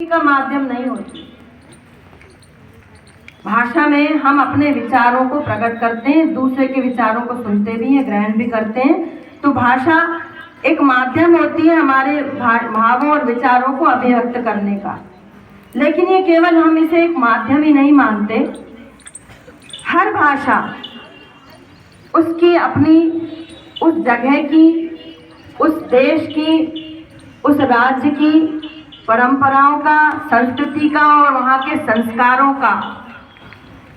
का माध्यम नहीं होती। भाषा में हम अपने विचारों को प्रकट करते हैं, दूसरे के विचारों को सुनते भी हैं, ग्रहण भी करते हैं। तो भाषा एक माध्यम होती है हमारे भावों और विचारों को अभिव्यक्त करने का। लेकिन ये केवल हम इसे एक माध्यम ही नहीं मानते। हर भाषा उसकी अपनी उस जगह की, उस देश की, उस राज्य की परंपराओं का, संस्कृति का और वहाँ के संस्कारों का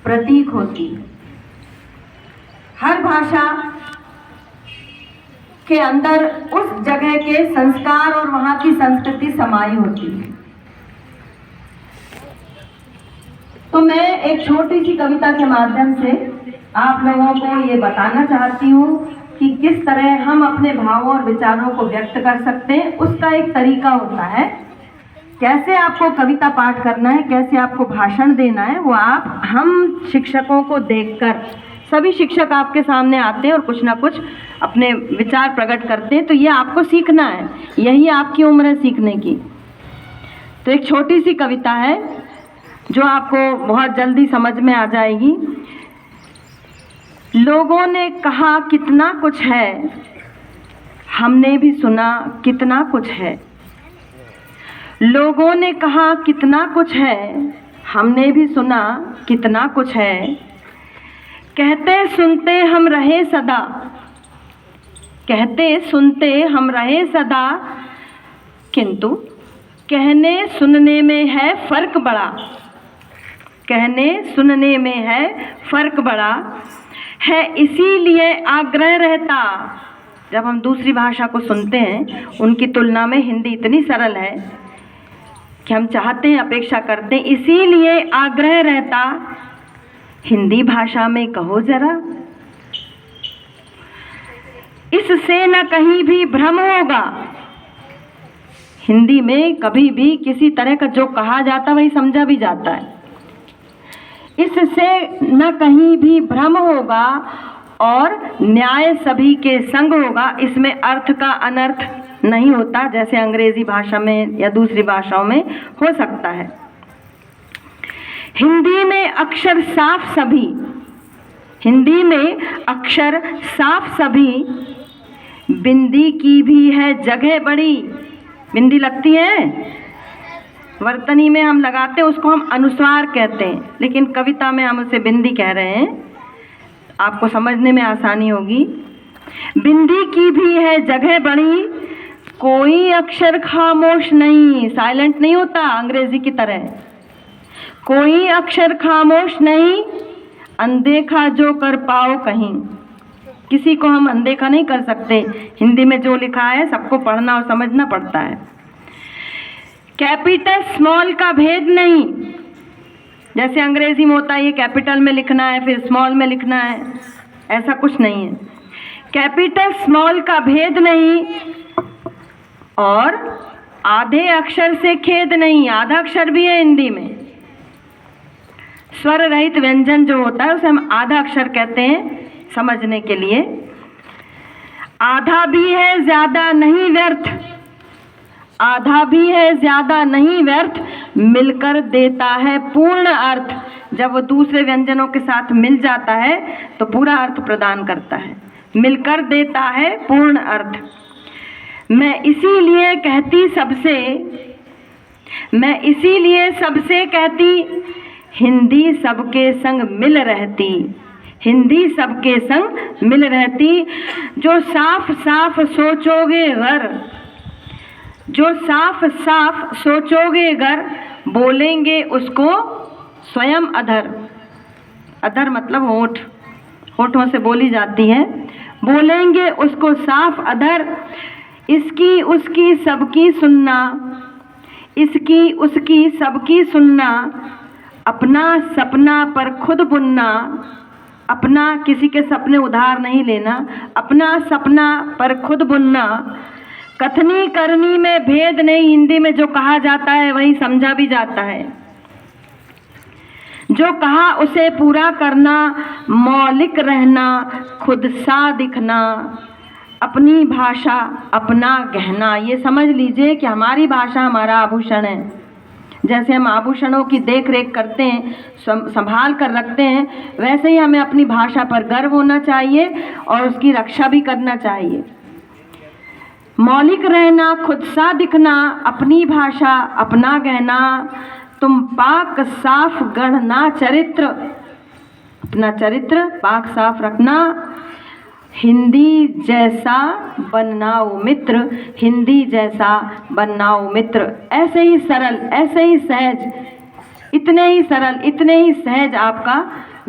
प्रतीक होती है। हर भाषा के अंदर उस जगह के संस्कार और वहाँ की संस्कृति समाई होती है। तो मैं एक छोटी सी कविता के माध्यम से आप लोगों को ये बताना चाहती हूँ कि किस तरह हम अपने भावों और विचारों को व्यक्त कर सकते हैं। उसका एक तरीका होता है, कैसे आपको कविता पाठ करना है, कैसे आपको भाषण देना है, वो आप हम शिक्षकों को देखकर, सभी शिक्षक आपके सामने आते हैं और कुछ ना कुछ अपने विचार प्रकट करते हैं। तो ये आपको सीखना है, यही आपकी उम्र है सीखने की। तो एक छोटी सी कविता है जो आपको बहुत जल्दी समझ में आ जाएगी। लोगों ने कहा कितना कुछ है, हमने भी सुना कितना कुछ है। लोगों ने कहा कितना कुछ है, हमने भी सुना कितना कुछ है। कहते सुनते हम रहे सदा, कहते सुनते हम रहे सदा, किंतु कहने सुनने में है फर्क बड़ा। कहने सुनने में है फर्क बड़ा है, इसीलिए आग्रह रहता। जब हम दूसरी भाषा को सुनते हैं, उनकी तुलना में हिंदी इतनी सरल है कि हम चाहते हैं, अपेक्षा करते हैं, इसीलिए आग्रह रहता, हिंदी भाषा में कहो जरा। इससे न कहीं भी भ्रम होगा। हिंदी में कभी भी किसी तरह का जो कहा जाता वही समझा भी जाता है। इससे न कहीं भी भ्रम होगा और न्याय सभी के संग होगा। इसमें अर्थ का अनर्थ नहीं होता जैसे अंग्रेजी भाषा में या दूसरी भाषाओं में हो सकता है। हिंदी में अक्षर साफ सभी, हिंदी में अक्षर साफ सभी, बिंदी की भी है जगह बड़ी। बिंदी लगती है, वर्तनी में हम लगाते हैं, उसको हम अनुस्वार कहते हैं, लेकिन कविता में हम उसे बिंदी कह रहे हैं, आपको समझने में आसानी होगी। बिंदी की भी है जगह बड़ी, कोई अक्षर खामोश नहीं, साइलेंट नहीं होता अंग्रेजी की तरह। कोई अक्षर खामोश नहीं, अनदेखा जो कर पाओ कहीं। किसी को हम अनदेखा नहीं कर सकते। हिंदी में जो लिखा है सबको पढ़ना और समझना पड़ता है। कैपिटल स्मॉल का भेद नहीं, जैसे अंग्रेजी में होता है ये कैपिटल में लिखना है फिर स्मॉल में लिखना है, ऐसा कुछ नहीं है। कैपिटल स्मॉल का भेद नहीं और आधे अक्षर से खेद नहीं। आधा अक्षर भी है हिंदी में। स्वर रहित व्यंजन जो होता है उसे हम आधा अक्षर कहते हैं समझने के लिए। आधा भी है ज्यादा नहीं व्यर्थ, आधा भी है ज्यादा नहीं व्यर्थ, मिलकर देता है पूर्ण अर्थ। जब वो दूसरे व्यंजनों के साथ मिल जाता है तो पूरा अर्थ प्रदान करता है, मिलकर देता है पूर्ण अर्थ। मैं इसीलिए कहती सबसे, मैं इसीलिए सबसे कहती, हिंदी सबके संग मिल रहती, हिंदी सबके संग मिल रहती। जो साफ साफ सोचोगे घर, जो साफ साफ सोचोगे घर, बोलेंगे उसको स्वयं अधर। अधर मतलब होठ, होठों से बोली जाती है। बोलेंगे उसको साफ अधर, इसकी उसकी सबकी सुनना, इसकी उसकी सबकी सुनना, अपना सपना पर खुद बुनना। अपना किसी के सपने उधार नहीं लेना, अपना सपना पर खुद बुनना। कथनी करनी में भेद नहीं, हिंदी में जो कहा जाता है वही समझा भी जाता है। जो कहा उसे पूरा करना, मौलिक रहना, खुद सा दिखना, अपनी भाषा अपना गहना। ये समझ लीजिए कि हमारी भाषा हमारा आभूषण है। जैसे हम आभूषणों की देख रेख करते हैं, संभाल कर रखते हैं, वैसे ही हमें अपनी भाषा पर गर्व होना चाहिए और उसकी रक्षा भी करना चाहिए। मौलिक रहना, खुद सा दिखना, अपनी भाषा अपना गहना, तुम पाक साफ गढ़ना चरित्र, अपना चरित्र पाक साफ रखना, हिंदी जैसा बननाओ मित्र, हिंदी जैसा बननाओ मित्र। ऐसे ही सरल, ऐसे ही सहज, इतने ही सरल, इतने ही सहज आपका